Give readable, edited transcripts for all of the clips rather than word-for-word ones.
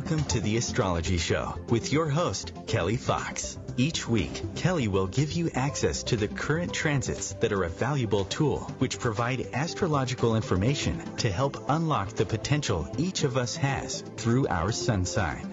Welcome to the Astrology Show with your host, Kelly Fox. Each week, Kelly will give you access to the current transits that are a valuable tool which provide astrological information to help unlock the potential each of us has through our sun sign.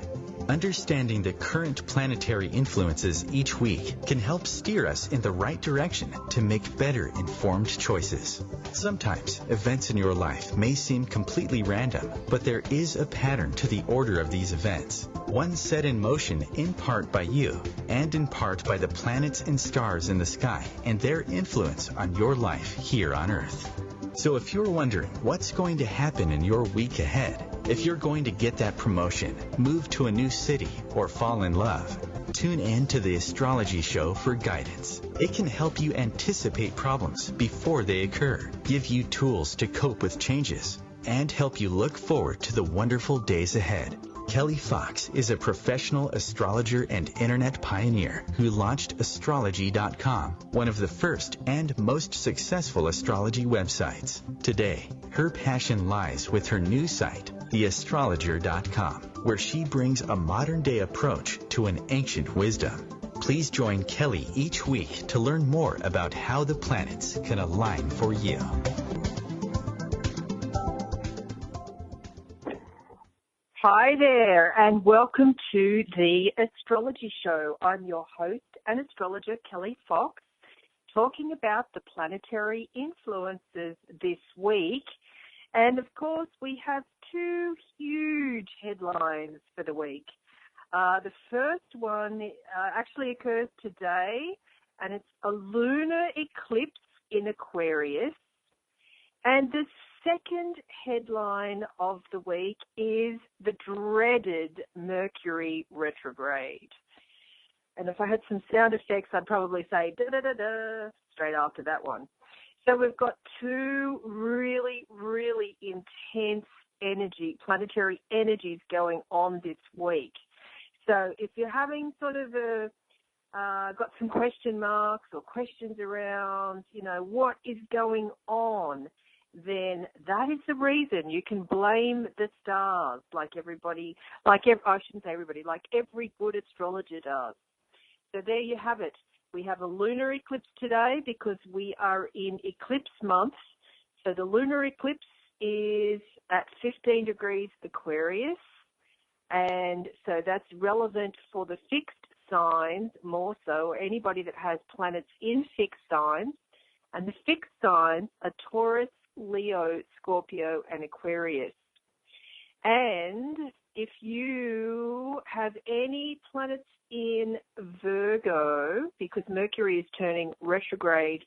Understanding the current planetary influences each week can help steer us in the right direction to make better informed choices. Sometimes, events in your life may seem completely random, but there is a pattern to the order of these events, one set in motion in part by you, and in part by the planets and stars in the sky and their influence on your life here on Earth. So if you're wondering what's going to happen in your week ahead, if you're going to get that promotion, move to a new city, or fall in love, tune in to the Astrology Show for guidance. It can help you anticipate problems before they occur, give you tools to cope with changes, and help you look forward to the wonderful days ahead. Kelly Fox is a professional astrologer and internet pioneer who launched astrology.com, one of the first and most successful astrology websites. Today, her passion lies with her new site, theastrologer.com, where she brings a modern-day approach to an ancient wisdom. Please join Kelly each week to learn more about how the planets can align for you. Hi there, and welcome to the Astrology Show. I'm your host and astrologer, Kelly Fox, talking about the planetary influences this week. And of course, we have two huge headlines for the week. The first one actually occurs today, and it's a lunar eclipse in Aquarius. And the second headline of the week is the dreaded Mercury retrograde. And if I had some sound effects, I'd probably say da-da-da-da straight after that one. So we've got two really, really intense planetary energies going on this week. So if you're having sort of got some question marks or questions around, what is going on, then that is the reason. You can blame the stars like every good astrologer does. So there you have it. We have a lunar eclipse today because we are in eclipse month. So the lunar eclipse is at 15 degrees Aquarius. And so that's relevant for the fixed signs more so, or anybody that has planets in fixed signs. And the fixed signs are Taurus, Leo, Scorpio, and Aquarius. And if you have any planets in Virgo, because Mercury is turning retrograde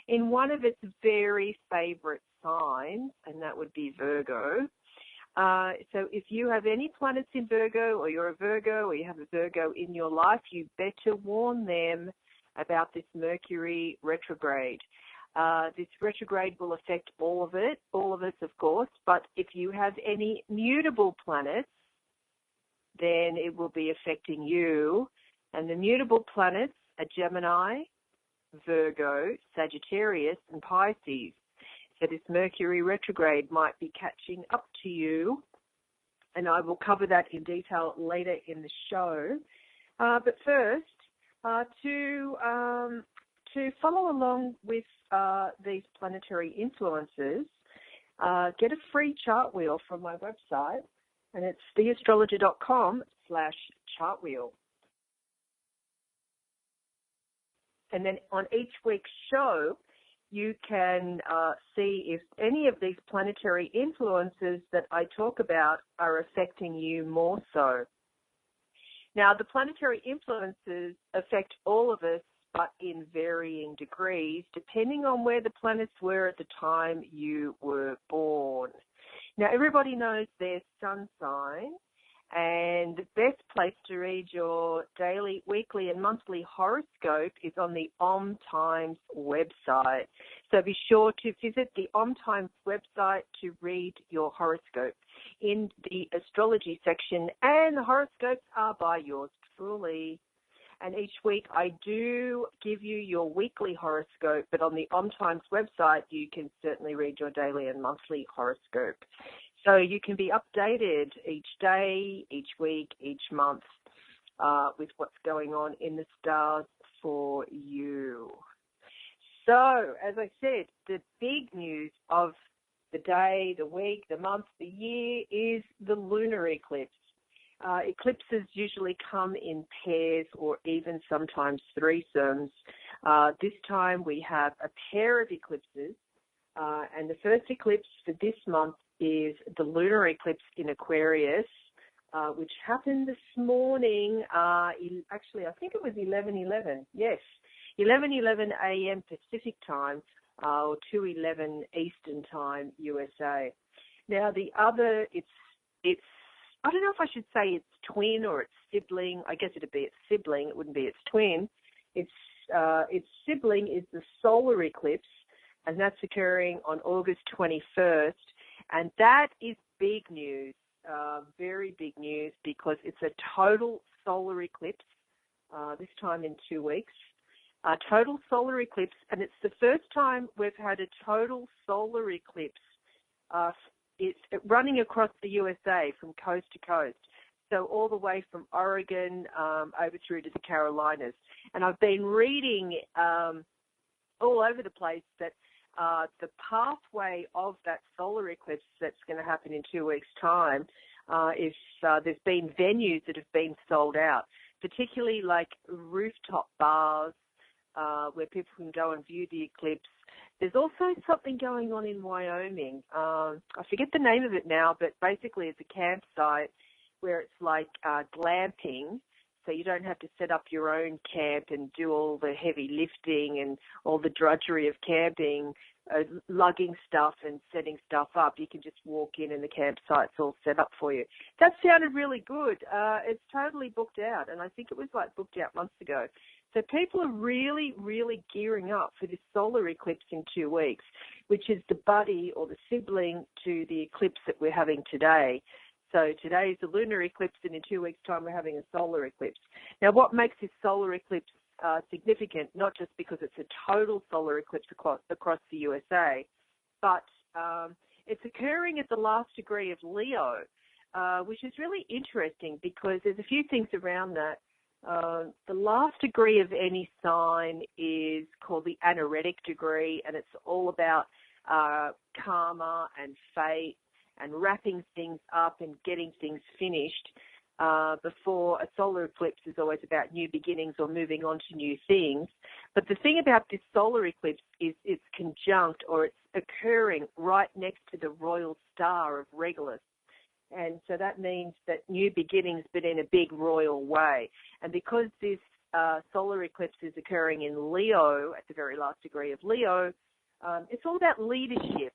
in one of its very favorite signs, and that would be Virgo. So if you have any planets in Virgo, or you're a Virgo, or you have a Virgo in your life, you better warn them about this Mercury retrograde. This retrograde will affect all of us, of course, but if you have any mutable planets, then it will be affecting you. And the mutable planets are Gemini, Virgo, Sagittarius, and Pisces. So this Mercury retrograde might be catching up to you, and I will cover that in detail later in the show. But first, to follow along with these planetary influences, get a free chart wheel from my website, and it's theastrologer.com/chartwheel. And then on each week's show, you can see if any of these planetary influences that I talk about are affecting you more so. Now, the planetary influences affect all of us, but in varying degrees, depending on where the planets were at the time you were born. Now, everybody knows their sun sign, and the best place to read your daily, weekly, and monthly horoscope is on the OMTimes website. So be sure to visit the OMTimes website to read your horoscope in the astrology section, and the horoscopes are by yours truly. And each week I do give you your weekly horoscope, but on the OMTimes website you can certainly read your daily and monthly horoscope. So you can be updated each day, each week, each month with what's going on in the stars for you. So, as I said, the big news of the day, the week, the month, the year is the lunar eclipse. Eclipses usually come in pairs or even sometimes threesomes. This time we have a pair of eclipses, and the first eclipse for this month is the lunar eclipse in Aquarius, which happened this morning. Actually, I think it was 11:11. Yes, 11:11 a.m. Pacific time, or 2:11 Eastern time, USA. Now the other, it's I don't know if I should say it's twin or it's sibling. I guess it'd be its sibling. It wouldn't be its twin. Its sibling is the solar eclipse, and that's occurring on August 21st. And that is big news, very big news, because it's a total solar eclipse, this time in 2 weeks. Total solar eclipse, and it's the first time we've had a total solar eclipse. It's running across the USA from coast to coast, so all the way from Oregon over through to the Carolinas. And I've been reading all over the place that the pathway of that solar eclipse that's going to happen in 2 weeks' time is there's been venues that have been sold out, particularly like rooftop bars where people can go and view the eclipse. There's also something going on in Wyoming. I forget the name of it now, but basically it's a campsite where it's like glamping, so you don't have to set up your own camp and do all the heavy lifting and all the drudgery of camping, lugging stuff and setting stuff up. You can just walk in and the campsite's all set up for you. That sounded really good. It's totally booked out, and I think it was like booked out months ago. So people are really, really gearing up for this solar eclipse in 2 weeks, which is the buddy or the sibling to the eclipse that we're having today. So today is the lunar eclipse, and in 2 weeks' time we're having a solar eclipse. Now, what makes this solar eclipse significant, not just because it's a total solar eclipse across the USA, but it's occurring at the last degree of Leo, which is really interesting because there's a few things around that. The last degree of any sign is called the anaretic degree, and it's all about karma and fate and wrapping things up and getting things finished. Before a solar eclipse is always about new beginnings or moving on to new things. But the thing about this solar eclipse is it's conjunct, or it's occurring right next to the royal star of Regulus. And so that means that new beginnings, but in a big royal way. And because this solar eclipse is occurring in Leo, at the very last degree of Leo, it's all about leadership.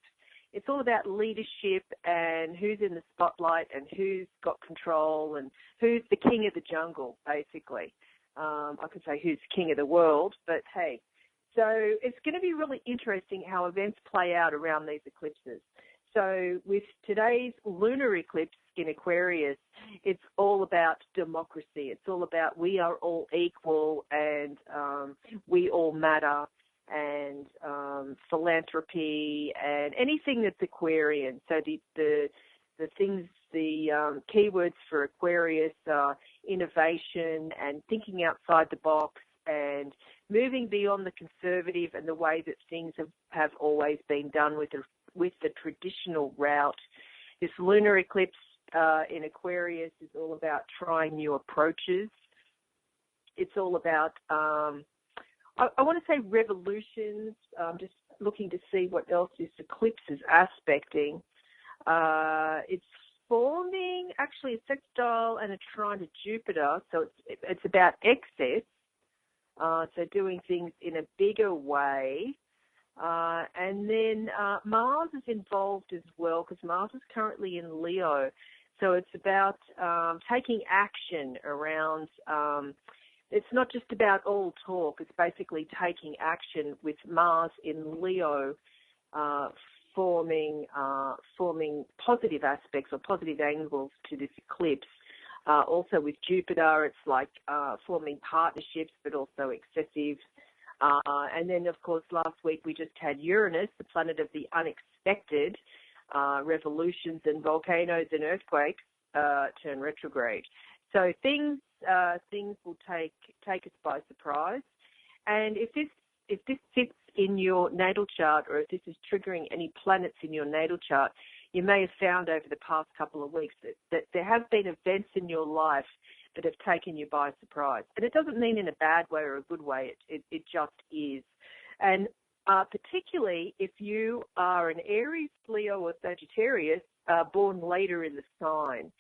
It's all about leadership and who's in the spotlight and who's got control and who's the king of the jungle, basically. I could say who's king of the world, but hey. So it's going to be really interesting how events play out around these eclipses. So with today's lunar eclipse in Aquarius, it's all about democracy. It's all about we are all equal and we all matter, and philanthropy and anything that's Aquarian. So the things, the keywords for Aquarius are innovation and thinking outside the box and moving beyond the conservative and the way that things have always been done with the traditional route. This lunar eclipse in Aquarius is all about trying new approaches. It's all about, I want to say revolutions. Just looking to see what else this eclipse is aspecting. It's forming actually a sextile and a trine to Jupiter, so it's about excess. So doing things in a bigger way. And then Mars is involved as well, because Mars is currently in Leo. So it's about taking action around, it's not just about all talk, it's basically taking action with Mars in Leo, forming positive aspects or positive angles to this eclipse. Also with Jupiter, it's like forming partnerships, but also excessive. And then, of course, last week we just had Uranus, the planet of the unexpected, revolutions and volcanoes and earthquakes turn retrograde. So things will take us by surprise. And if this sits in your natal chart, or if this is triggering any planets in your natal chart, you may have found over the past couple of weeks that there have been events in your life that have taken you by surprise. And it doesn't mean in a bad way or a good way. It just is. And particularly if you are an Aries, Leo, or Sagittarius born later in the sign,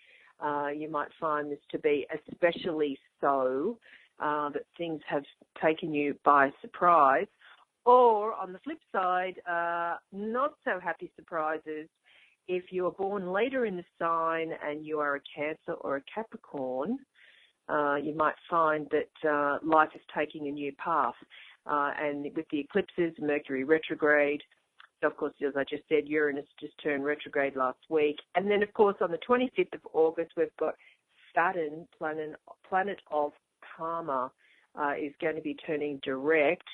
you might find this to be especially so, that things have taken you by surprise. Or on the flip side, not so happy surprises. If you are born later in the sign and you are a Cancer or a Capricorn, you might find that life is taking a new path. And with the eclipses, Mercury retrograde, so of course, as I just said, Uranus just turned retrograde last week. And then, of course, on the 25th of August, we've got Saturn, planet of karma, is going to be turning direct.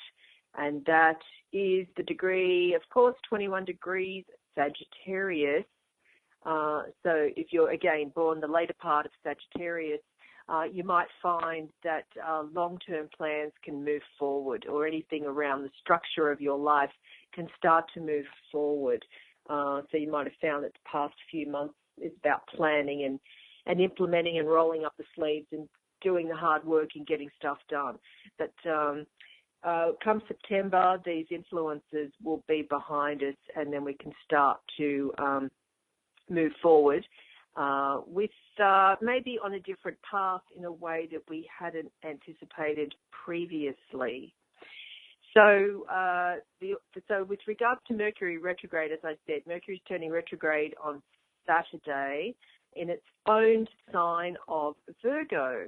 And that is the degree, of course, 21 degrees Sagittarius. So if you're, again, born the later part of Sagittarius, you might find that long-term plans can move forward, or anything around the structure of your life can start to move forward. So you might have found that the past few months is about planning and implementing and rolling up the sleeves and doing the hard work and getting stuff done. But come September, these influences will be behind us, and then we can start to move forward with maybe on a different path in a way that we hadn't anticipated previously. So, so with regards to Mercury retrograde, as I said, Mercury's turning retrograde on Saturday in its own sign of Virgo.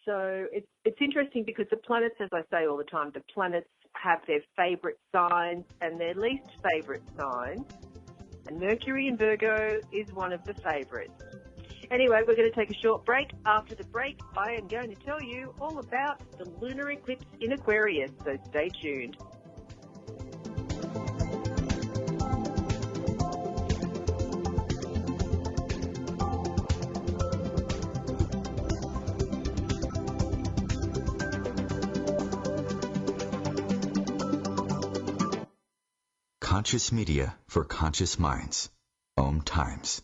So it's interesting because the planets, as I say all the time, the planets have their favorite signs and their least favorite signs. And Mercury in Virgo is one of the favorites. Anyway, we're going to take a short break. After the break, I am going to tell you all about the lunar eclipse in Aquarius, so stay tuned. Conscious media for conscious minds. OMTimes.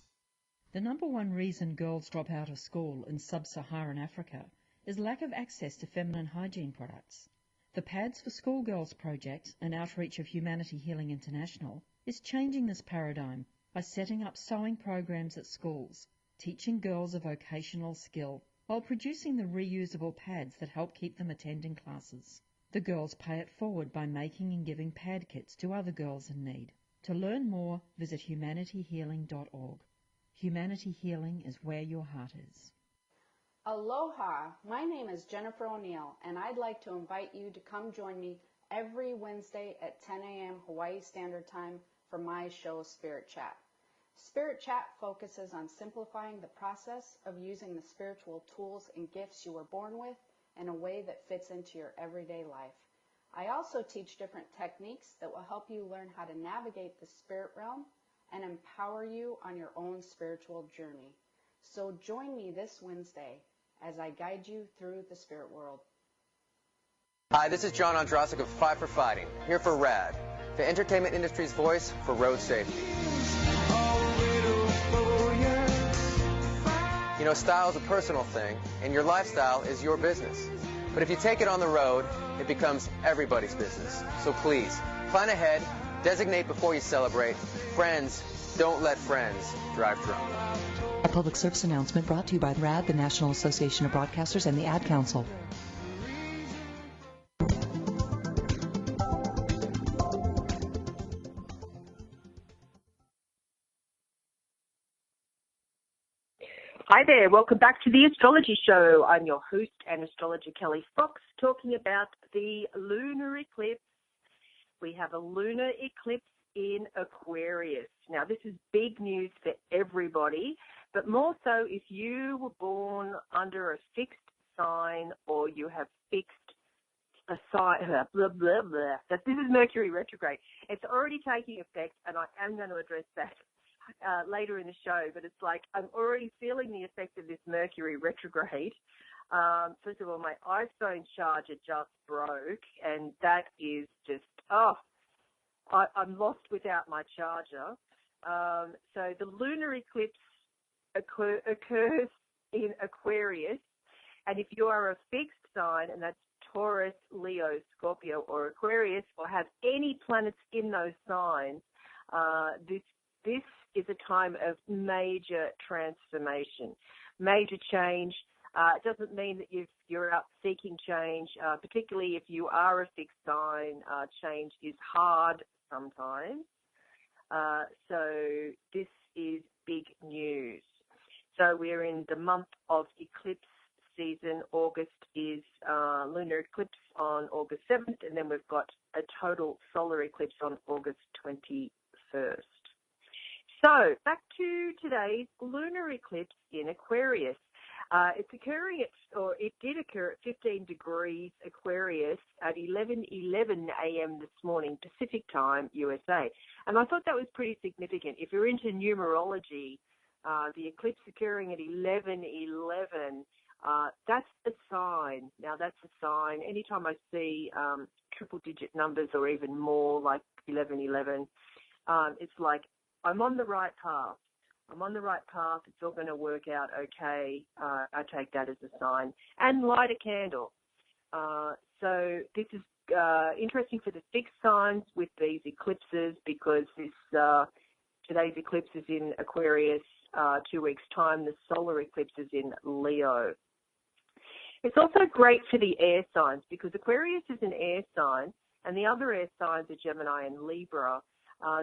The number one reason girls drop out of school in sub-Saharan Africa is lack of access to feminine hygiene products. The Pads for Schoolgirls project, an outreach of Humanity Healing International, is changing this paradigm by setting up sewing programs at schools, teaching girls a vocational skill, while producing the reusable pads that help keep them attending classes. The girls pay it forward by making and giving pad kits to other girls in need. To learn more, visit humanityhealing.org. Humanity Healing is where your heart is. Aloha, my name is Jennifer O'Neill, and I'd like to invite you to come join me every Wednesday at 10 a.m. Hawaii Standard Time for my show, Spirit Chat. Spirit Chat focuses on simplifying the process of using the spiritual tools and gifts you were born with in a way that fits into your everyday life. I also teach different techniques that will help you learn how to navigate the spirit realm and empower you on your own spiritual journey. So join me this Wednesday as I guide you through the spirit world. Hi, this is John Ondrasik of Five for Fighting, here for RAD, the entertainment industry's voice for road safety. You know, style is a personal thing, and your lifestyle is your business. But if you take it on the road, it becomes everybody's business. So please, plan ahead, designate before you celebrate. Friends, don't let friends drive drunk. A public service announcement brought to you by RAD, the National Association of Broadcasters, and the Ad Council. Hi there, welcome back to the Astrology Show. I'm your host and astrologer Kelly Fox, talking about the lunar eclipse. We have a lunar eclipse in Aquarius. Now, this is big news for everybody, but more so if you were born under a fixed sign or you have fixed a sign, blah, blah, blah. This is Mercury retrograde. It's already taking effect, and I am going to address that later in the show, but it's like I'm already feeling the effect of this Mercury retrograde. First of all, my iPhone charger just broke, and that is just, I'm lost without my charger. So the lunar eclipse occurs in Aquarius, and if you are a fixed sign, and that's Taurus, Leo, Scorpio, or Aquarius, or have any planets in those signs, this is a time of major transformation, major change. It doesn't mean that you're out seeking change, particularly if you are a fixed sign. Change is hard sometimes. So this is big news. So we're in the month of eclipse season. August is lunar eclipse on August 7th, and then we've got a total solar eclipse on August 21st. So back to today's lunar eclipse in Aquarius. It's occurring it did occur at 15 degrees Aquarius at 11:11 a.m. this morning, Pacific time, USA. And I thought that was pretty significant. If you're into numerology, the eclipse occurring at 11:11, that's a sign. Now, that's a sign. Anytime I see triple-digit numbers or even more, like 11:11, it's like I'm on the right path. I'm on the right path. It's all going to work out okay. I take that as a sign. And light a candle. So this is interesting for the fixed signs with these eclipses, because today's eclipse is in Aquarius. 2 weeks' time, the solar eclipse is in Leo. It's also great for the air signs, because Aquarius is an air sign, and the other air signs are Gemini and Libra.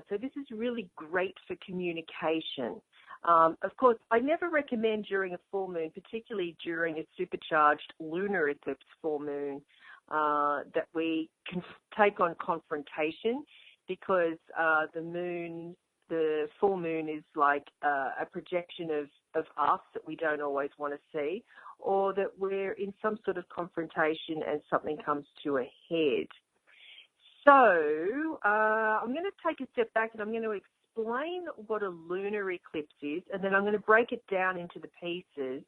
So this is really great for communication. Of course, I never recommend during a full moon, particularly during a supercharged lunar eclipse full moon, that we can take on confrontation, because the full moon is like a projection of us that we don't always want to see, or that we're in some sort of confrontation and something comes to a head. So I'm going to take a step back, and I'm going to explain what a lunar eclipse is, and then I'm going to break it down into the pieces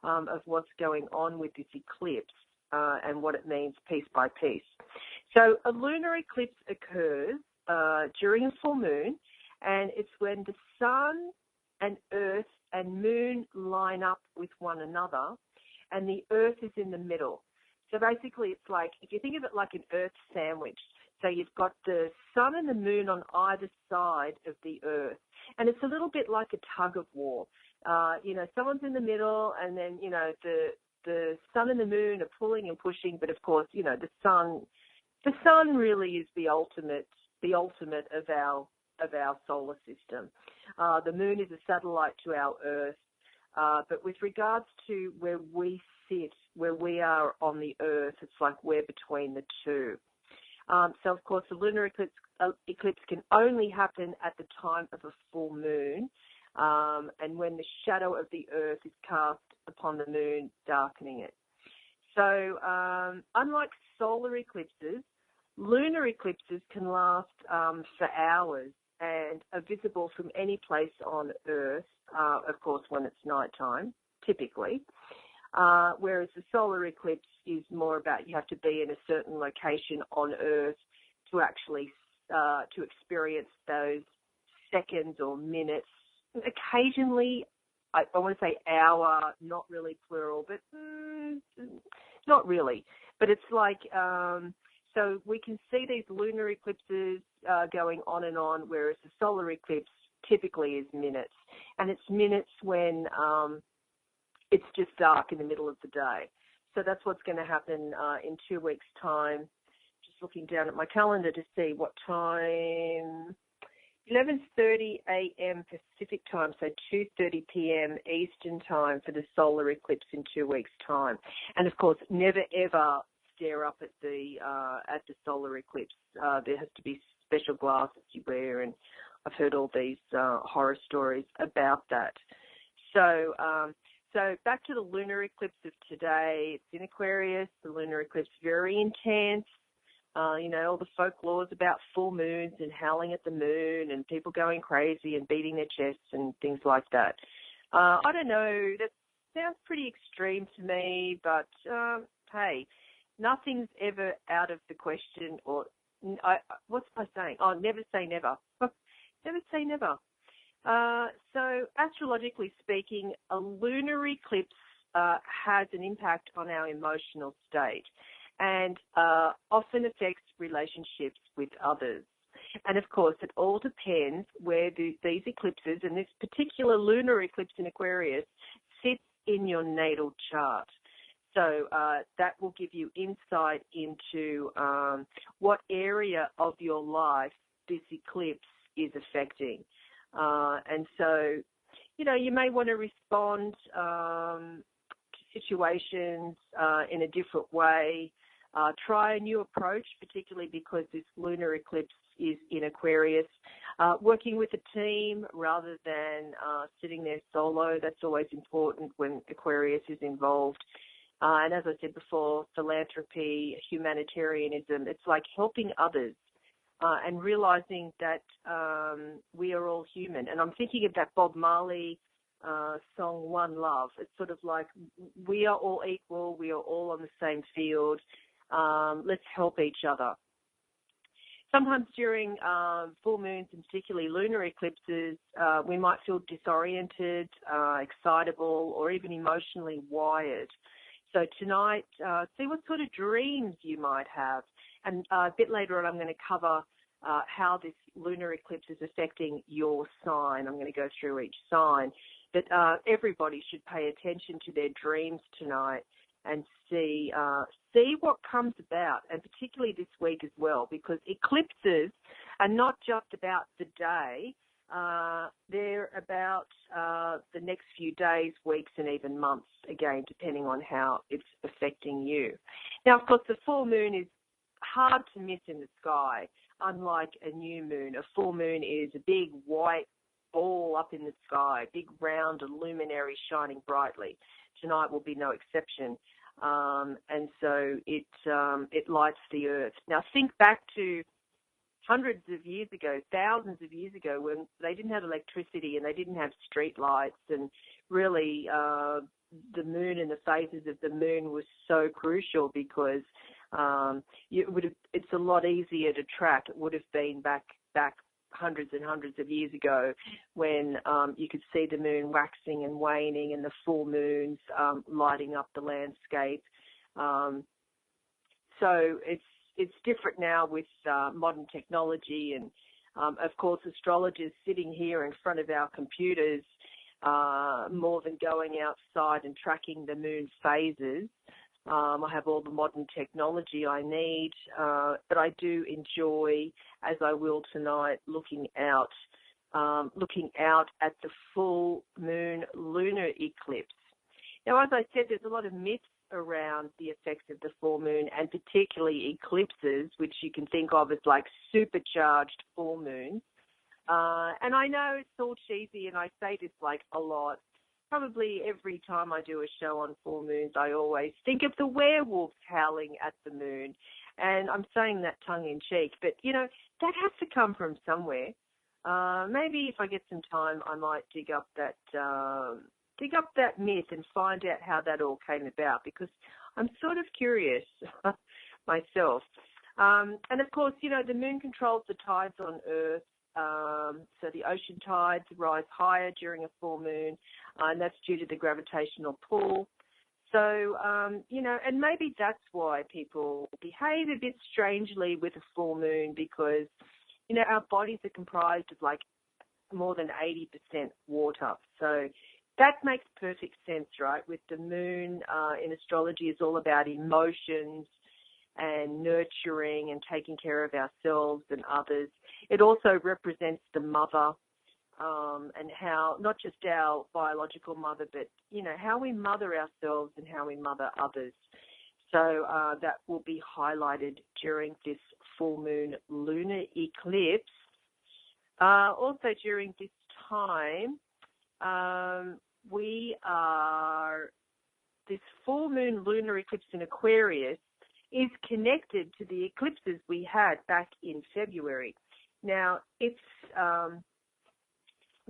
of what's going on with this eclipse and what it means piece by piece. So a lunar eclipse occurs during a full moon, and it's when the sun and earth and moon line up with one another, and the earth is in the middle. So basically it's like, if you think of it like an earth sandwich, so you've got the sun and the moon on either side of the earth, and it's a little bit like a tug of war. Someone's in the middle, and then, the sun and the moon are pulling and pushing, but of course, the sun really is the ultimate of our solar system. The moon is a satellite to our Earth, but with regards to where we sit, where we are on the Earth, it's like we're between the two. So, of course, the lunar eclipse can only happen at the time of a full moon, and when the shadow of the Earth is cast upon the moon, darkening it. So, unlike solar eclipses, lunar eclipses can last for hours and are visible from any place on Earth, of course, when it's nighttime, typically. Whereas the solar eclipse is more about you have to be in a certain location on Earth to actually to experience those seconds or minutes. Occasionally, I want to say hour, not really plural, but not really. But it's like, so we can see these lunar eclipses going on and on, whereas the solar eclipse typically is minutes. And it's minutes when it's just dark in the middle of the day. So that's what's going to happen in 2 weeks' time. Just looking down at my calendar to see what time. 11:30 a.m. Pacific time, so 2:30 p.m. Eastern time for the solar eclipse in 2 weeks' time. And of course, never ever stare up at the solar eclipse. There has to be special glasses you wear, and I've heard all these horror stories about that. So So back to the lunar eclipse of today. It's in Aquarius. The lunar eclipse very intense. All the folklores about full moons and howling at the moon and people going crazy and beating their chests and things like that. I don't know. That sounds pretty extreme to me, but hey, nothing's ever out of the question. Or what's I saying? Oh, never say never. Never say never. So astrologically speaking, a lunar eclipse has an impact on our emotional state and often affects relationships with others. And of course, it all depends where these eclipses, and this particular lunar eclipse in Aquarius, sits in your natal chart. So that will give you insight into what area of your life this eclipse is affecting. And so, you may want to respond to situations in a different way. Try a new approach, particularly because this lunar eclipse is in Aquarius. Working with a team rather than sitting there solo, that's always important when Aquarius is involved. And as I said before, philanthropy, humanitarianism, it's like helping others and realizing that we are all human. And I'm thinking of that Bob Marley song, One Love. It's sort of like we are all equal. We are all on the same field. Let's help each other. Sometimes during full moons and particularly lunar eclipses, we might feel disoriented, excitable, or even emotionally wired. So tonight, see what sort of dreams you might have. And a bit later on, I'm going to cover how this lunar eclipse is affecting your sign. I'm going to go through each sign. But everybody should pay attention to their dreams tonight and see what comes about, and particularly this week as well, because eclipses are not just about the day. They're about the next few days, weeks, and even months, again, depending on how it's affecting you. Now, of course, the full moon is hard to miss in the sky. Unlike a new moon, a full moon is a big white ball up in the sky, big round luminary shining brightly. Tonight will be no exception. And so it lights the earth. Now think back to hundreds of years ago, thousands of years ago, when they didn't have electricity and they didn't have street lights, and really the moon and the phases of the moon was so crucial because it's a lot easier to track. It would have been back hundreds and hundreds of years ago when you could see the moon waxing and waning and the full moons lighting up the landscape. So it's different now with modern technology and, of course, astrologers sitting here in front of our computers more than going outside and tracking the moon phases. I have all the modern technology I need, but I do enjoy, as I will tonight, looking out at the full moon lunar eclipse. Now, as I said, there's a lot of myths around the effects of the full moon, and particularly eclipses, which you can think of as like supercharged full moons. And I know it's all cheesy, and I say this like a lot. Probably every time I do a show on full moons, I always think of the werewolves howling at the moon. And I'm saying that tongue-in-cheek, but, that has to come from somewhere. Maybe if I get some time, I might dig up that myth and find out how that all came about, because I'm sort of curious myself. And, of course, the moon controls the tides on Earth. So the ocean tides rise higher during a full moon, and that's due to the gravitational pull. So, and maybe that's why people behave a bit strangely with a full moon, because, our bodies are comprised of like more than 80% water. So that makes perfect sense, right? With the moon in astrology is all about emotions and nurturing and taking care of ourselves and others. It also represents the mother and how, not just our biological mother, but, how we mother ourselves and how we mother others. So that will be highlighted during this full moon lunar eclipse. Also during this time, this full moon lunar eclipse in Aquarius is connected to the eclipses we had back in February. Now, it's, I'm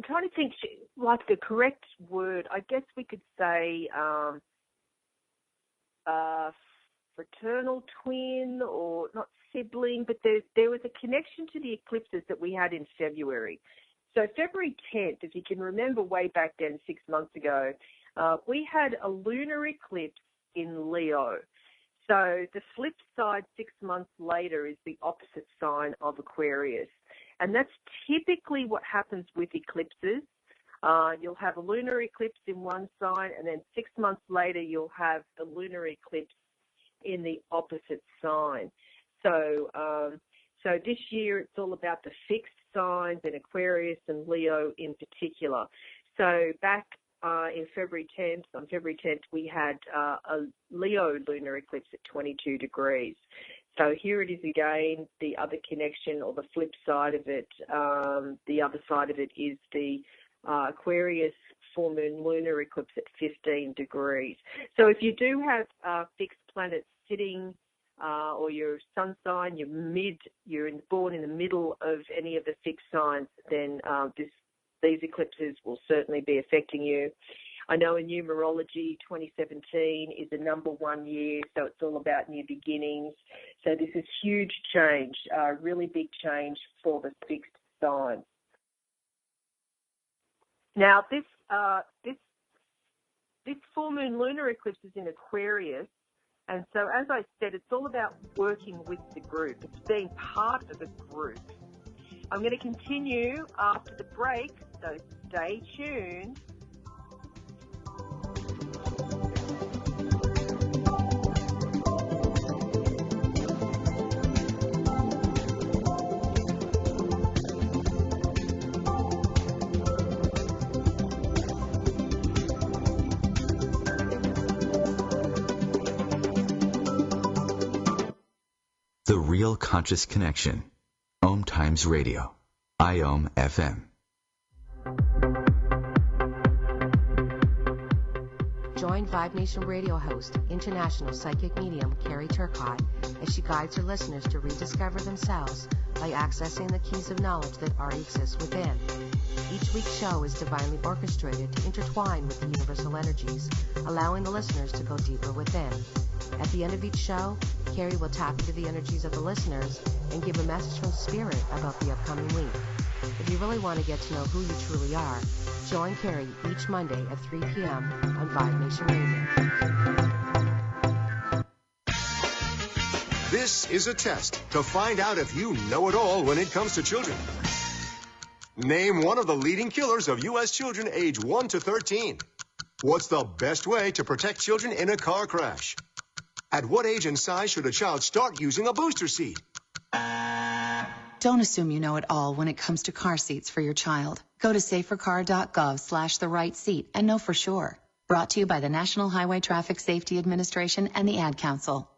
trying to think, like the correct word, I guess we could say fraternal twin, or not sibling, but there was a connection to the eclipses that we had in February. So February 10th, if you can remember way back then, 6 months ago, we had a lunar eclipse in Leo. So the flip side 6 months later is the opposite sign of Aquarius. And that's typically what happens with eclipses. You'll have a lunar eclipse in one sign, and then 6 months later you'll have the lunar eclipse in the opposite sign. So this year it's all about the fixed signs in Aquarius and Leo in particular. So back on February 10th, we had a Leo lunar eclipse at 22 degrees. So here it is again, the other connection, or the flip side of it. The other side of it is the Aquarius full moon lunar eclipse at 15 degrees. So if you do have fixed planets sitting, or your sun sign, you're born in the middle of any of the fixed signs, then these eclipses will certainly be affecting you. I know in numerology, 2017 is the number 1 year, so it's all about new beginnings. So this is huge change, really big change for the fixed signs. Now, this full moon lunar eclipse is in Aquarius, and so as I said, it's all about working with the group. It's being part of a group. I'm going to continue after the break, so stay tuned. The Real Conscious Connection. OMTimes Radio. IOM FM. Join Vibe Nation radio host, international psychic medium Carrie Turcotte, as she guides her listeners to rediscover themselves by accessing the keys of knowledge that already exist within. Each week's show is divinely orchestrated to intertwine with the universal energies, allowing the listeners to go deeper within. At the end of each show, Carrie will tap into the energies of the listeners and give a message from Spirit about the upcoming week. If you really want to get to know who you truly are, join Carrie each Monday at 3 p.m. on Vibe Nation Radio. This is a test to find out if you know it all when it comes to children. Name one of the leading killers of U.S. children age 1 to 13. What's the best way to protect children in a car crash? At what age and size should a child start using a booster seat? Don't assume you know it all when it comes to car seats for your child. Go to safercar.gov/the-right-seat and know for sure. Brought to you by the National Highway Traffic Safety Administration and the Ad Council.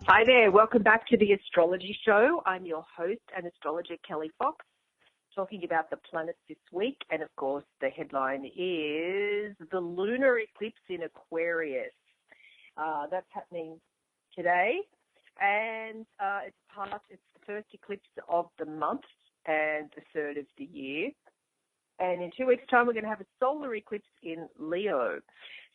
Hi there, welcome back to the Astrology Show. I'm your host and astrologer Kelly Fox, talking about the planets this week, and of course the headline is the lunar eclipse in Aquarius. That's happening today, and it's the first eclipse of the month and the third of the year. And in 2 weeks' time, we're going to have a solar eclipse in Leo.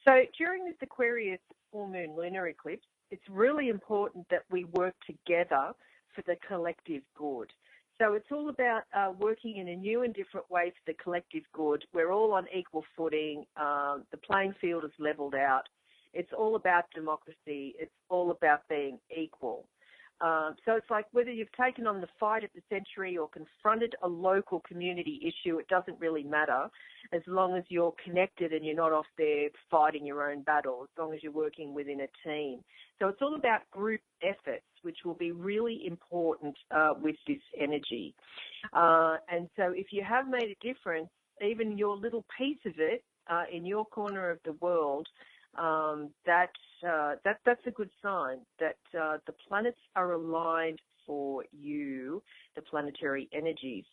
So during this Aquarius full moon lunar eclipse, it's really important that we work together for the collective good. So it's all about working in a new and different way for the collective good. We're all on equal footing. The playing field is leveled out. It's all about democracy. It's all about being equal. So it's like whether you've taken on the fight of the century or confronted a local community issue, it doesn't really matter as long as you're connected and you're not off there fighting your own battle, as long as you're working within a team. So it's all about group efforts, which will be really important with this energy. And so if you have made a difference, even your little piece of it in your corner of the world, that's a good sign that the planets are aligned for you. the planetary energies.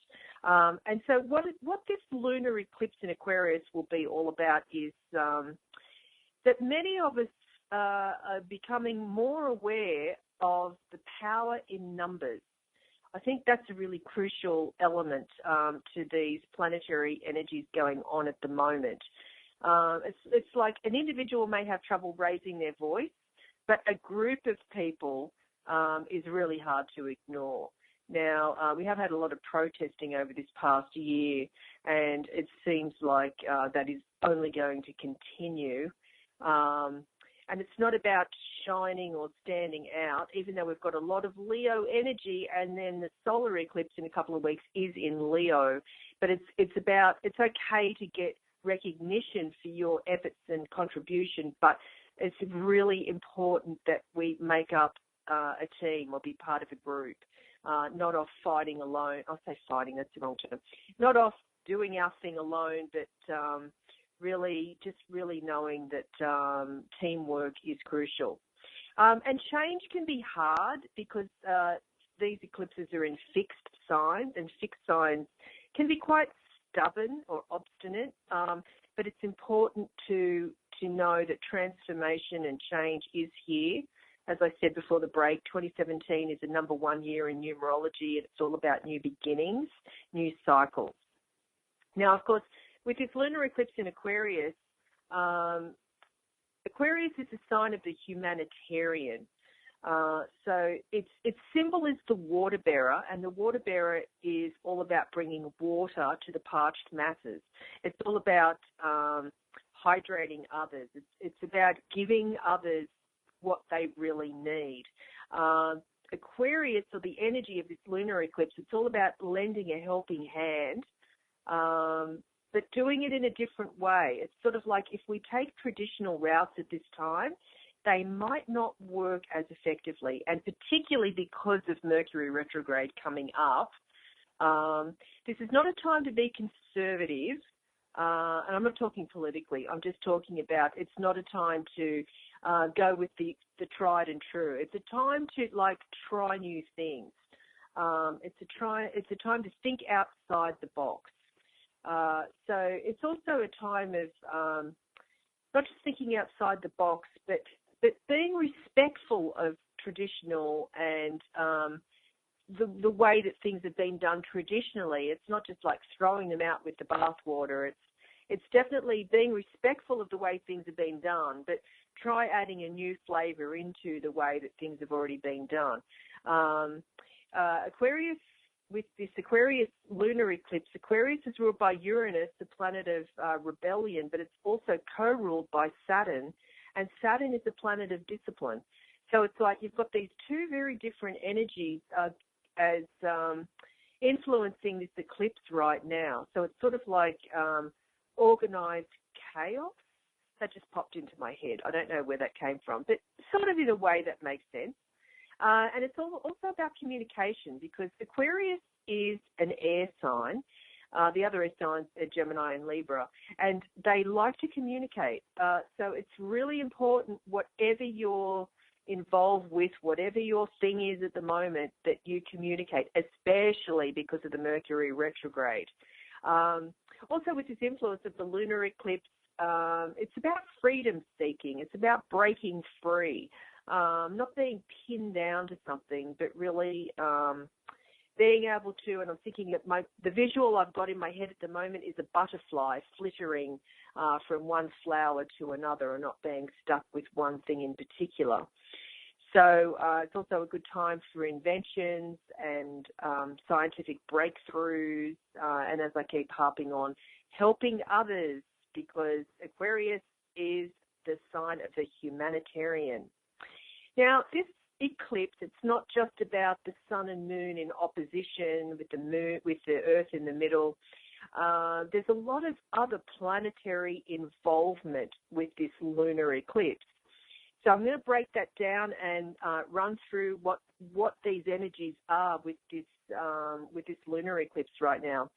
And so what this lunar eclipse in Aquarius will be all about is that many of us are becoming more aware of the power in numbers. I think that's a really crucial element to these planetary energies going on at the moment. It's like an individual may have trouble raising their voice, but a group of people is really hard to ignore. Now, we have had a lot of protesting over this past year, and it seems like that is only going to continue. And it's not about shining or standing out, even though we've got a lot of Leo energy, and then the solar eclipse in a couple of weeks is in Leo. But it's okay to get recognition for your efforts and contribution, but it's really important that we make up a team or be part of a group, not off fighting alone. I'll say fighting, that's the wrong term. Not off doing our thing alone, but really knowing that teamwork is crucial. And change can be hard because these eclipses are in fixed signs, and fixed signs can be quite stubborn or obstinate, but it's important to know that transformation and change is here. As I said before the break, 2017 is the number one year in numerology, and it's all about new beginnings, new cycles. Now, of course, with this lunar eclipse in Aquarius, Aquarius is a sign of the humanitarian. So its symbol is the water bearer, and the water bearer is all about bringing water to the parched masses. It's all about hydrating others. It's about giving others what they really need. Aquarius, or the energy of this lunar eclipse, it's all about lending a helping hand, but doing it in a different way. It's sort of like if we take traditional routes at this time, they might not work as effectively, and particularly because of Mercury retrograde coming up. This is not a time to be conservative, and I'm not talking politically. I'm just talking about it's not a time to go with the tried and true. It's a time to try new things. It's a time to think outside the box. So it's also a time of not just thinking outside the box, but being respectful of traditional and the way that things have been done traditionally. It's not just like throwing them out with the bathwater. It's definitely being respectful of the way things have been done, but try adding a new flavour into the way that things have already been done. Aquarius, with this Aquarius lunar eclipse, Aquarius is ruled by Uranus, the planet of rebellion, but it's also co-ruled by Saturn, and Saturn is the planet of discipline. So it's like you've got these two very different energies as influencing this eclipse right now. So it's sort of like organised chaos. That just popped into my head. I don't know where that came from, but sort of in a way that makes sense. And it's also about communication, because Aquarius is an air sign. The other air signs are Gemini and Libra, and they like to communicate. So it's really important, whatever you're involved with, whatever your thing is at the moment, that you communicate, especially because of the Mercury retrograde. Also, with this influence of the lunar eclipse, it's about freedom seeking. It's about breaking free. Not being pinned down to something, but really being able to, and I'm thinking that the visual I've got in my head at the moment is a butterfly flittering from one flower to another and not being stuck with one thing in particular. So it's also a good time for inventions and scientific breakthroughs, and as I keep harping on, helping others, because Aquarius is the sign of the humanitarian. Now, this eclipse, it's not just about the sun and moon in opposition with the Earth in the middle. There's a lot of other planetary involvement with this lunar eclipse. So I'm going to break that down and run through what these energies are with this lunar eclipse right now.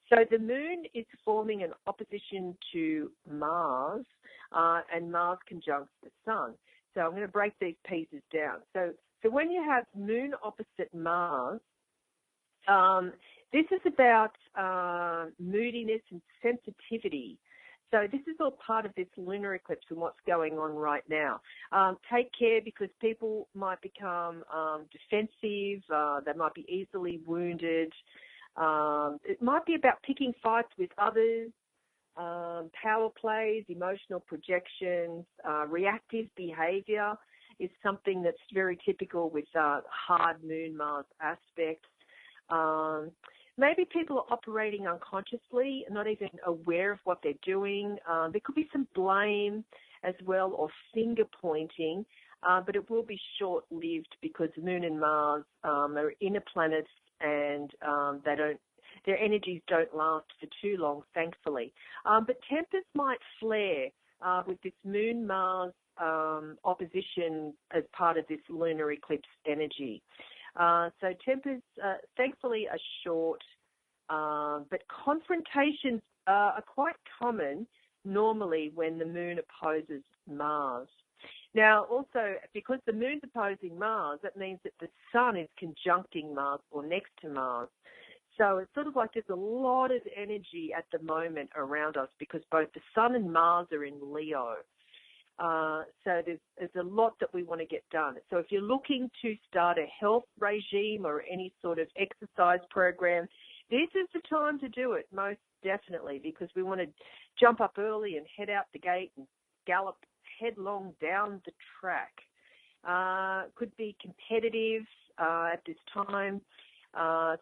So the moon is forming an opposition to Mars, and Mars conjuncts the sun. So I'm going to break these pieces down. So when you have moon opposite Mars, This is about moodiness and sensitivity. So this is all part of this lunar eclipse and what's going on right now. Take care, because people might become defensive. They might be easily wounded. It might be about picking fights with others, power plays, emotional projections, reactive behavior is something that's very typical with hard Moon-Mars aspects. Maybe people are operating unconsciously, not even aware of what they're doing. There could be some blame as well, or finger pointing, but it will be short-lived because Moon and Mars are inner planets, and their energies don't last for too long, thankfully. But tempers might flare with this Moon-Mars opposition as part of this lunar eclipse energy. So tempers, thankfully, are short, but confrontations are quite common normally when the Moon opposes Mars. Now, also, because the Moon's opposing Mars, that means that the Sun is conjuncting Mars or next to Mars. So it's sort of like there's a lot of energy at the moment around us because both the Sun and Mars are in Leo. So there's a lot that we want to get done. So if you're looking to start a health regime or any sort of exercise program, this is the time to do it, most definitely, because we want to jump up early and head out the gate and gallop headlong down the track. Could be competitive at this time.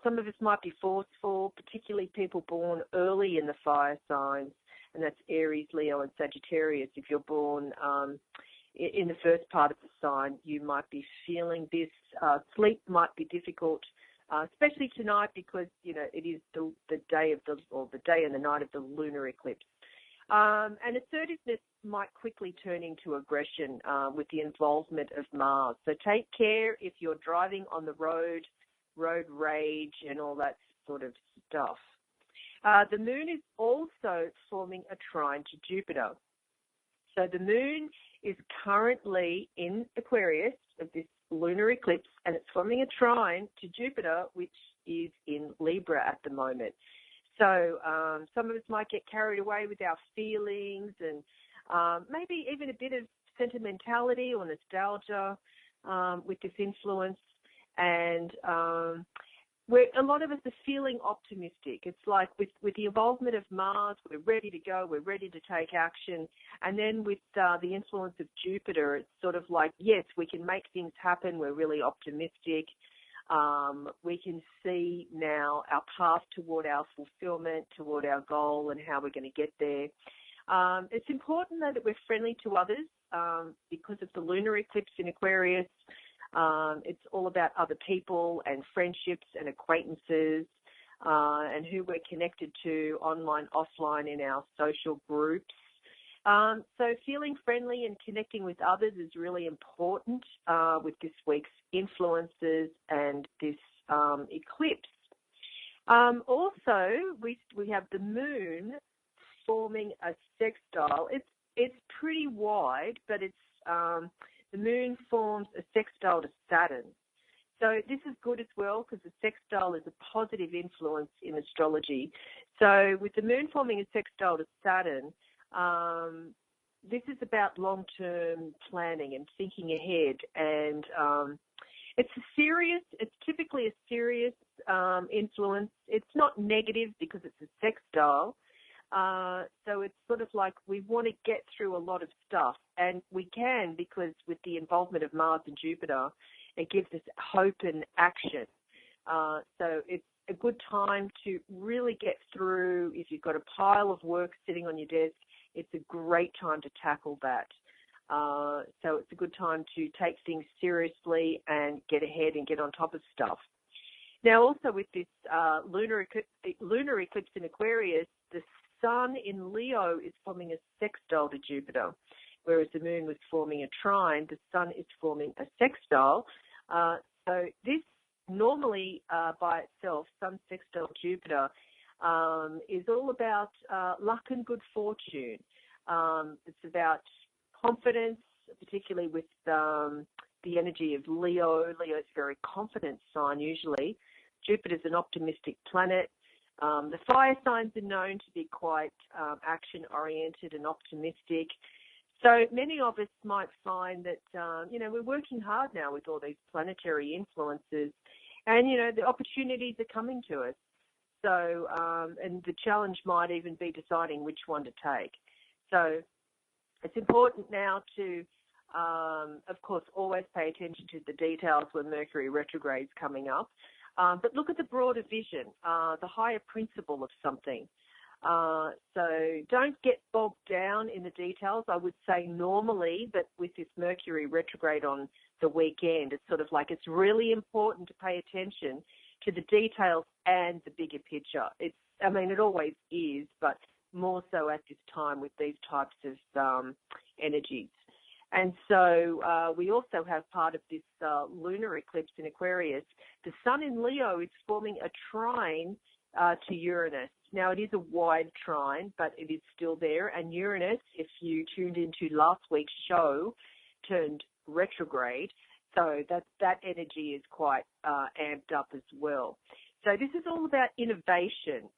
Some of us might be forceful, particularly people born early in the fire signs, and that's Aries, Leo, and Sagittarius. If you're born in the first part of the sign, you might be feeling this. Sleep might be difficult, especially tonight because, you know, it is the day and the night of the lunar eclipse. And assertiveness might quickly turn into aggression with the involvement of Mars. So take care if you're driving on the road rage and all that sort of stuff. The Moon is also forming a trine to Jupiter. So the Moon is currently in Aquarius of this lunar eclipse, and it's forming a trine to Jupiter, which is in Libra at the moment. So some of us might get carried away with our feelings and maybe even a bit of sentimentality or nostalgia with this influence. And a lot of us are feeling optimistic. It's like with the involvement of Mars, we're ready to go, we're ready to take action. And then with the influence of Jupiter, it's sort of like, yes, we can make things happen. We're really optimistic. We can see now our path toward our fulfillment, toward our goal, and how we're going to get there. It's important, though, that we're friendly to others because of the lunar eclipse in Aquarius. It's all about other people and friendships and acquaintances and who we're connected to online, offline in our social groups. So feeling friendly and connecting with others is really important with this week's influences and this eclipse. Also, we have the Moon forming a sextile. It's pretty wide, but it's the Moon forms a sextile to Saturn. So this is good as well because the sextile is a positive influence in astrology. So with the Moon forming a sextile to Saturn, this is about long-term planning and thinking ahead. And it's typically a serious influence. It's not negative because it's a sextile. So it's sort of like we want to get through a lot of stuff, and we can because with the involvement of Mars and Jupiter, it gives us hope and action. So it's a good time to really get through. If you've got a pile of work sitting on your desk, it's a great time to tackle that. So it's a good time to take things seriously and get ahead and get on top of stuff. Now, also with this lunar eclipse in Aquarius, the Sun in Leo is forming a sextile to Jupiter, whereas the Moon was forming a trine. The Sun is forming a sextile. So this normally by itself, Sun sextile Jupiter, is all about luck and good fortune. It's about confidence, particularly with the energy of Leo. Leo is a very confident sign usually. Jupiter's an optimistic planet. The fire signs are known to be quite action-oriented and optimistic. So many of us might find that, we're working hard now with all these planetary influences, and, the opportunities are coming to us. So, and the challenge might even be deciding which one to take. So it's important now to, of course, always pay attention to the details when Mercury retrograde is coming up. But look at the broader vision, the higher principle of something. So don't get bogged down in the details. I would say normally, but with this Mercury retrograde on the weekend, it's sort of like it's really important to pay attention to the details and the bigger picture. It always is, but more so at this time with these types of energies. And so we also have part of this lunar eclipse in Aquarius. The sun in Leo is forming a trine to Uranus. Now, it is a wide trine, but it is still there. And Uranus, if you tuned into last week's show, turned retrograde. So that energy is quite amped up as well. So this is all about innovation.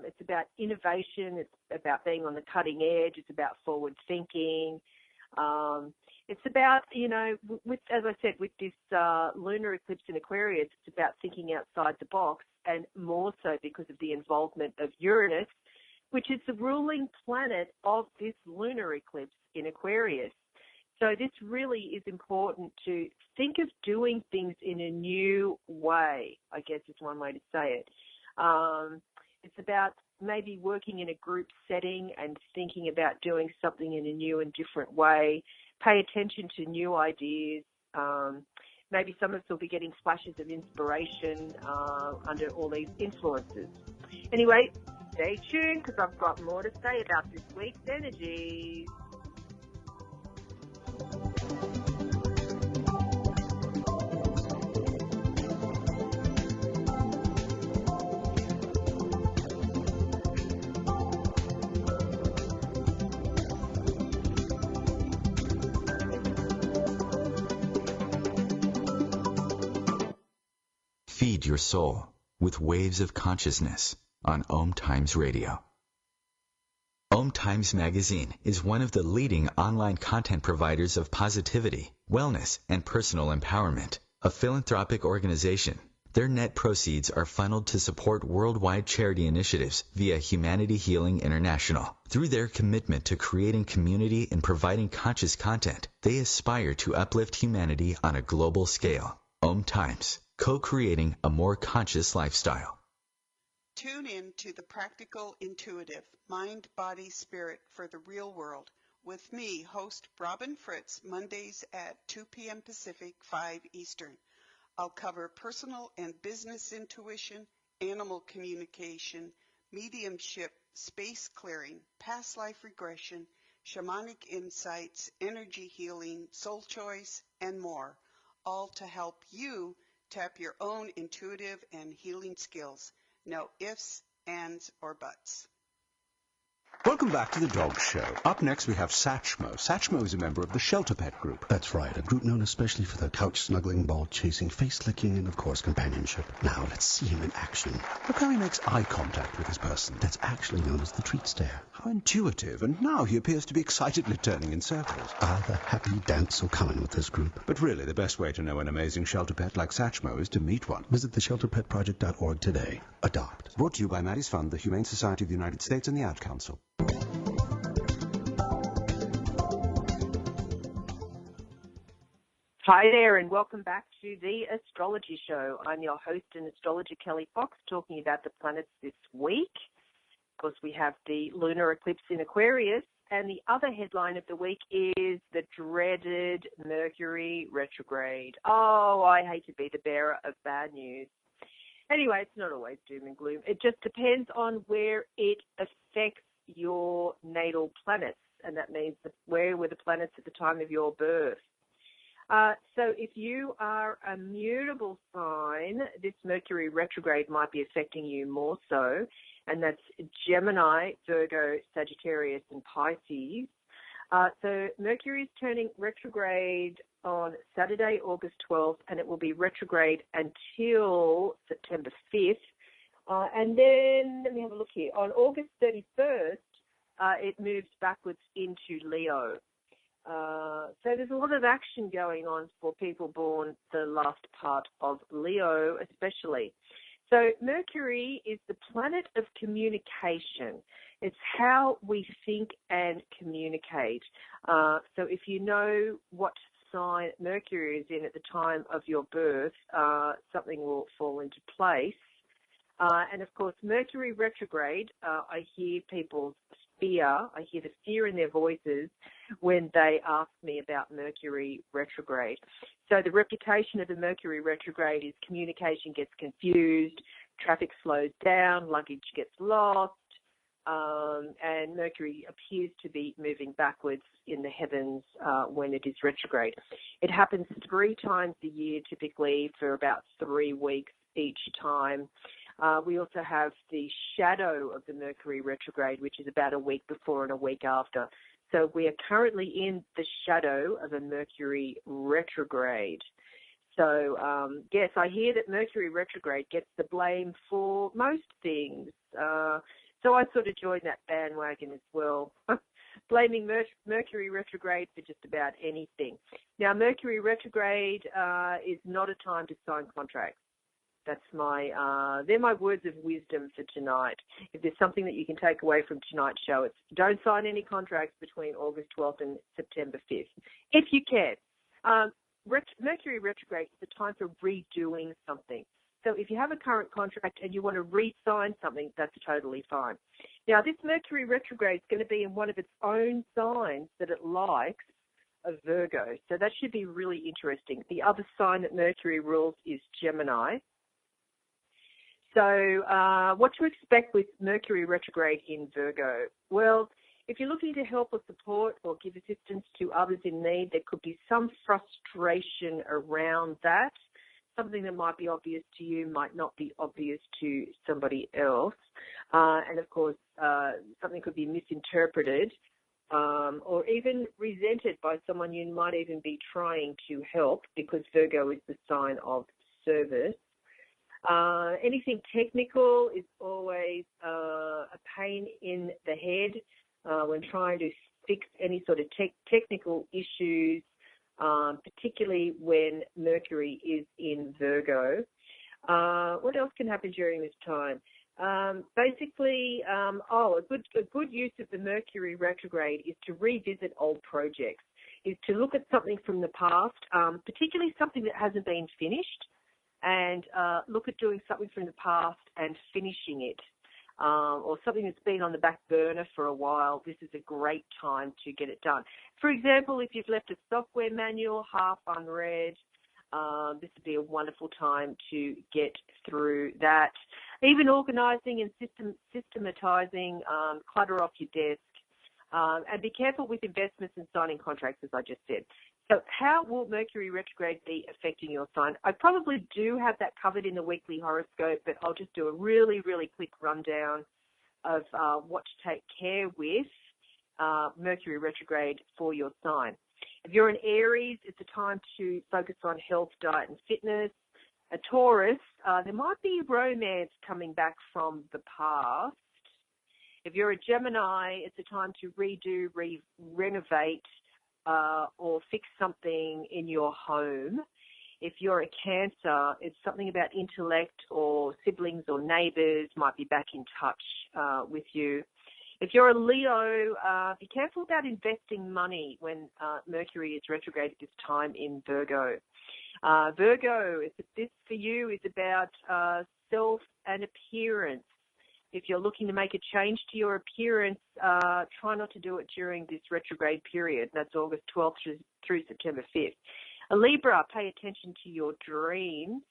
It's about innovation. It's about being on the cutting edge. It's about forward thinking. It's about, as I said, with this lunar eclipse in Aquarius, it's about thinking outside the box, and more so because of the involvement of Uranus, which is the ruling planet of this lunar eclipse in Aquarius. So this really is important to think of doing things in a new way, I guess is one way to say it. It's about maybe working in a group setting and thinking about doing something in a new and different way. Pay attention to new ideas. Maybe some of us will be getting splashes of inspiration under all these influences. Anyway, stay tuned because I've got more to say about this week's energies. Feed your soul with waves of consciousness on OMTimes Radio. OMTimes Magazine is one of the leading online content providers of positivity, wellness, and personal empowerment, a philanthropic organization. Their net proceeds are funneled to support worldwide charity initiatives via Humanity Healing International. Through their commitment to creating community and providing conscious content, they aspire to uplift humanity on a global scale. OMTimes, co-creating a more conscious lifestyle. Tune in to the Practical Intuitive, Mind, Body, Spirit for the Real World with me, host Robin Fritz, Mondays at 2 p.m. Pacific, 5 Eastern. I'll cover personal and business intuition, animal communication, mediumship, space clearing, past life regression, shamanic insights, energy healing, soul choice, and more, all to help you tap your own intuitive and healing skills. No ifs, ands, or buts. Welcome back to the Dog Show. Up next, we have Satchmo. Satchmo is a member of the Shelter Pet Group. That's right, a group known especially for their couch-snuggling, ball-chasing, face-licking, and, of course, companionship. Now, let's see him in action. Look how he makes eye contact with his person. That's actually known as the treat stare. How intuitive, and now he appears to be excitedly turning in circles. Ah, the happy dance so common with this group. But really, the best way to know an amazing shelter pet like Satchmo is to meet one. Visit theshelterpetproject.org today. Adopt. Brought to you by Maddie's Fund, the Humane Society of the United States, and the Ad Council. Hi there, and welcome back to the Astrology Show. I'm your host and astrologer, Kelly Fox, talking about the planets this week. Of course, we have the lunar eclipse in Aquarius, and the other headline of the week is the dreaded Mercury retrograde. Oh, I hate to be the bearer of bad news. Anyway, it's not always doom and gloom. It just depends on where it affects your natal planets, and that means where were the planets at the time of your birth. So if you are a mutable sign, this Mercury retrograde might be affecting you more so, and that's Gemini, Virgo, Sagittarius, and Pisces. So Mercury is turning retrograde on Saturday, August 12th, and it will be retrograde until September 5th. And then, let me have a look here. On August 31st, it moves backwards into Leo. So there's a lot of action going on for people born the last part of Leo, especially. So Mercury is the planet of communication. It's how we think and communicate. So if you know what sign Mercury is in at the time of your birth, something will fall into place. And of course, Mercury retrograde, I hear people's fear. I hear the fear in their voices when they ask me about Mercury retrograde. So the reputation of the Mercury retrograde is communication gets confused, traffic slows down, luggage gets lost, and Mercury appears to be moving backwards in the heavens when it is retrograde. It happens 3 times a year, typically for about 3 weeks each time. We also have the shadow of the Mercury retrograde, which is about a week before and a week after. So we are currently in the shadow of a Mercury retrograde. So, yes, I hear that Mercury retrograde gets the blame for most things. So I sort of joined that bandwagon as well, blaming Mercury retrograde for just about anything. Now, Mercury retrograde is not a time to sign contracts. That's they're my words of wisdom for tonight. If there's something that you can take away from tonight's show, it's don't sign any contracts between August 12th and September 5th, if you can. Mercury retrograde is a time for redoing something. So if you have a current contract and you want to re-sign something, that's totally fine. Now, this Mercury retrograde is going to be in one of its own signs that it likes, of Virgo. So that should be really interesting. The other sign that Mercury rules is Gemini. So what to expect with Mercury retrograde in Virgo? Well, if you're looking to help or support or give assistance to others in need, there could be some frustration around that. Something that might be obvious to you might not be obvious to somebody else. And, of course, something could be misinterpreted or even resented by someone you might even be trying to help, because Virgo is the sign of service. Anything technical is always a pain in the head when trying to fix any sort of technical issues, particularly when Mercury is in Virgo. What else can happen during this time? Basically, a good use of the Mercury retrograde is to revisit old projects, is to look at something from the past, particularly something that hasn't been finished, and look at doing something from the past and finishing it, or something that's been on the back burner for a while. This is a great time to get it done. For example, if you've left a software manual half unread, this would be a wonderful time to get through that. Even organising and systematizing clutter off your desk. And be careful with investments and signing contracts, as I just said. So how will Mercury retrograde be affecting your sign? I probably do have that covered in the weekly horoscope, but I'll just do a really, really quick rundown of what to take care with Mercury retrograde for your sign. If you're an Aries, it's a time to focus on health, diet, and fitness. A Taurus, there might be romance coming back from the past. If you're a Gemini, it's a time to redo, renovate, or fix something in your home. If you're a Cancer, it's something about intellect, or siblings or neighbours might be back in touch with you. If you're a Leo, be careful about investing money when Mercury is retrograde at this time in Virgo. Virgo, this for you is about self and appearance. If you're looking to make a change to your appearance, try not to do it during this retrograde period. That's August 12th through September 5th. A Libra, pay attention to your dreams.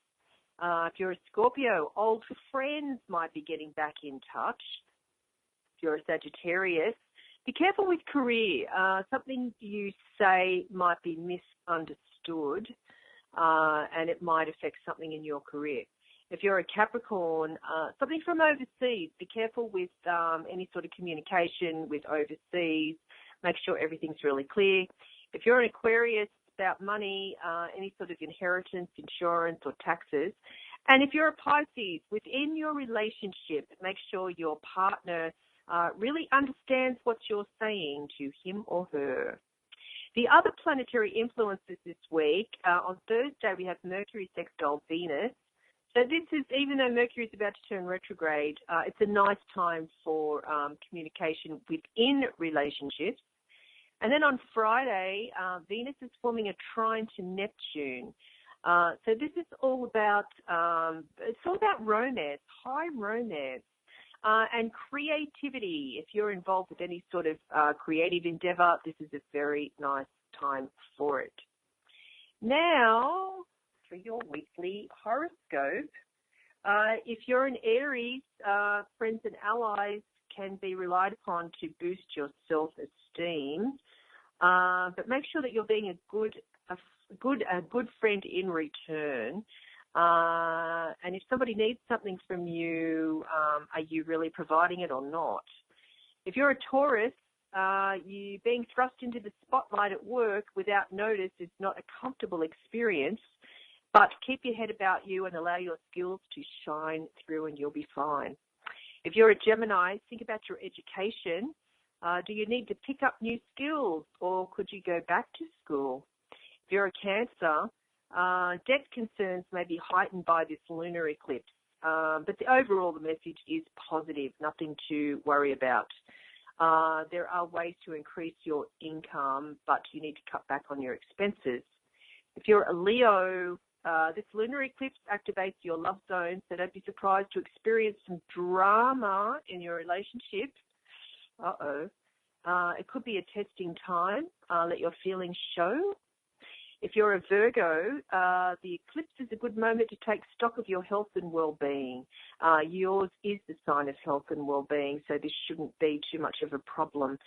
If you're a Scorpio, old friends might be getting back in touch. If you're a Sagittarius, be careful with career. Something you say might be misunderstood, and it might affect something in your career. If you're a Capricorn, something from overseas, be careful with any sort of communication with overseas. make sure everything's really clear. If you're an Aquarius, it's about money, any sort of inheritance, insurance, or taxes. And if you're a Pisces, within your relationship, make sure your partner really understands what you're saying to him or her. The other planetary influences this week, on Thursday we have Mercury sextile Venus. So this is, even though Mercury is about to turn retrograde, it's a nice time for communication within relationships. And then on Friday, Venus is forming a trine to Neptune. So this is all about, it's all about romance, high romance, and creativity. If you're involved with any sort of creative endeavor, this is a very nice time for it. Now, for your weekly horoscope, if you're an Aries, friends and allies can be relied upon to boost your self-esteem, but make sure that you're being a good friend in return. And if somebody needs something from you, are you really providing it or not? If you're a Taurus, you being thrust into the spotlight at work without notice is not a comfortable experience, but keep your head about you and allow your skills to shine through and you'll be fine. If you're a Gemini, think about your education. Do you need to pick up new skills or could you go back to school? If you're a Cancer, debt concerns may be heightened by this lunar eclipse, but the message is positive, nothing to worry about. There are ways to increase your income, but you need to cut back on your expenses. If you're a Leo, this lunar eclipse activates your love zone, so don't be surprised to experience some drama in your relationship. It could be a testing time. Let your feelings show. If you're a Virgo, the eclipse is a good moment to take stock of your health and well-being. Yours is the sign of health and well-being, so this shouldn't be too much of a problem.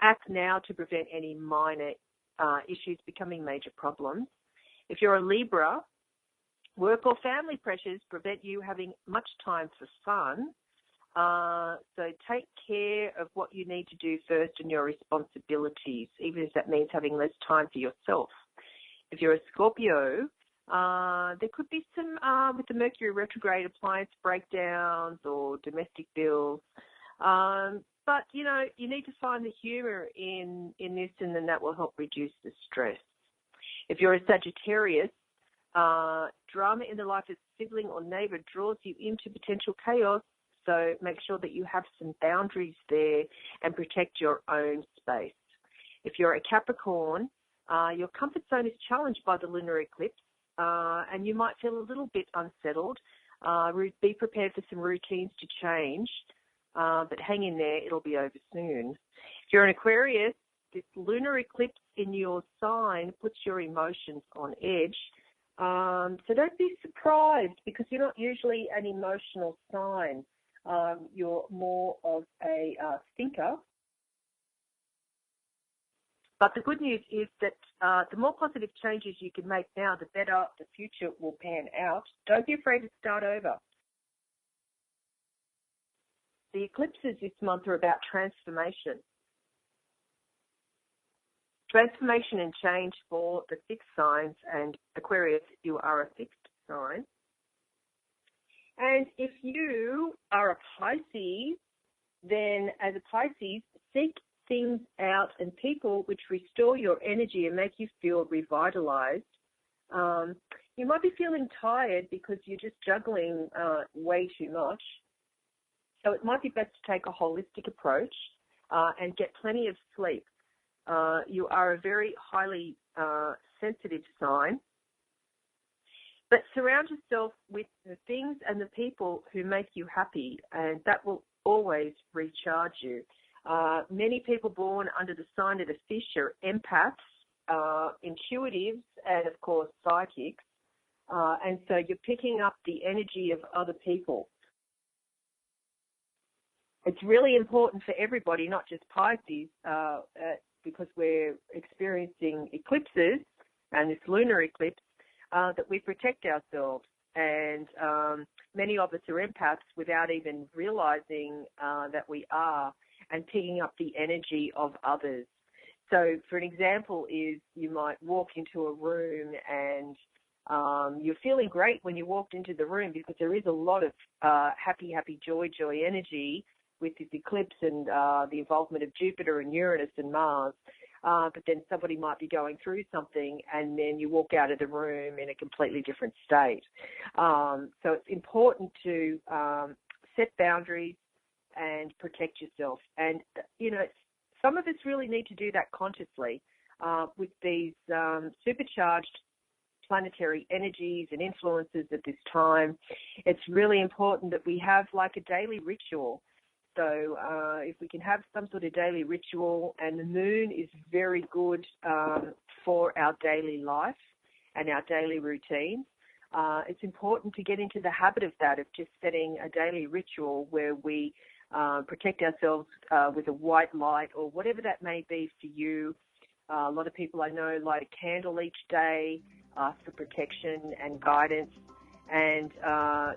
Act now to prevent any minor issues becoming major problems. If you're a Libra, work or family pressures prevent you having much time for fun. So take care of what you need to do first and your responsibilities, even if that means having less time for yourself. If you're a Scorpio, there could be some, with the Mercury retrograde, appliance breakdowns or domestic bills. But, you know, you need to find the humor in this, and then that will help reduce the stress. If you're a Sagittarius, drama in the life of sibling or neighbor draws you into potential chaos, so make sure that you have some boundaries there and protect your own space. If you're a Capricorn, your comfort zone is challenged by the lunar eclipse, and you might feel a little bit unsettled. Be prepared for some routines to change, but hang in there, it'll be over soon. If you're an Aquarius, this lunar eclipse in your sign puts your emotions on edge. So don't be surprised, because you're not usually an emotional sign. You're more of a thinker. But the good news is that the more positive changes you can make now, the better the future will pan out. Don't be afraid to start over. The eclipses this month are about transformation. Transformation and change for the fixed signs, and Aquarius, you are a fixed sign. And if you are a Pisces, then as a Pisces, seek things out and people which restore your energy and make you feel revitalized. You might be feeling tired because you're just juggling way too much. So it might be best to take a holistic approach and get plenty of sleep. You are a very highly sensitive sign. But surround yourself with the things and the people who make you happy, and that will always recharge you. Many people born under the sign of the fish are empaths, intuitives, and of course psychics. And so you're picking up the energy of other people. It's really important for everybody, not just Pisces, because we're experiencing eclipses and this lunar eclipse, that we protect ourselves. And many of us are empaths without even realizing that we are, and picking up the energy of others. So, for an example, is you might walk into a room and you're feeling great when you walked into the room because there is a lot of happy, joy energy with this eclipse and the involvement of Jupiter and Uranus and Mars. But then somebody might be going through something and then you walk out of the room in a completely different state. So it's important to set boundaries and protect yourself. And, you know, some of us really need to do that consciously with these supercharged planetary energies and influences at this time. It's really important that we have like a daily ritual. So if we can have some sort of daily ritual, and the moon is very good for our daily life and our daily routine, it's important to get into the habit of that, of just setting a daily ritual where we protect ourselves with a white light or whatever that may be for you. A lot of people I know light a candle each day for protection and guidance. And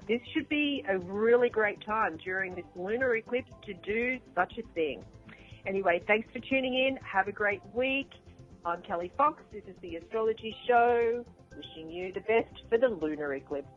this should be a really great time during this lunar eclipse to do such a thing. Anyway, thanks for tuning in. Have a great week. I'm Kelly Fox. This is the Astrology Show. Wishing you the best for the lunar eclipse.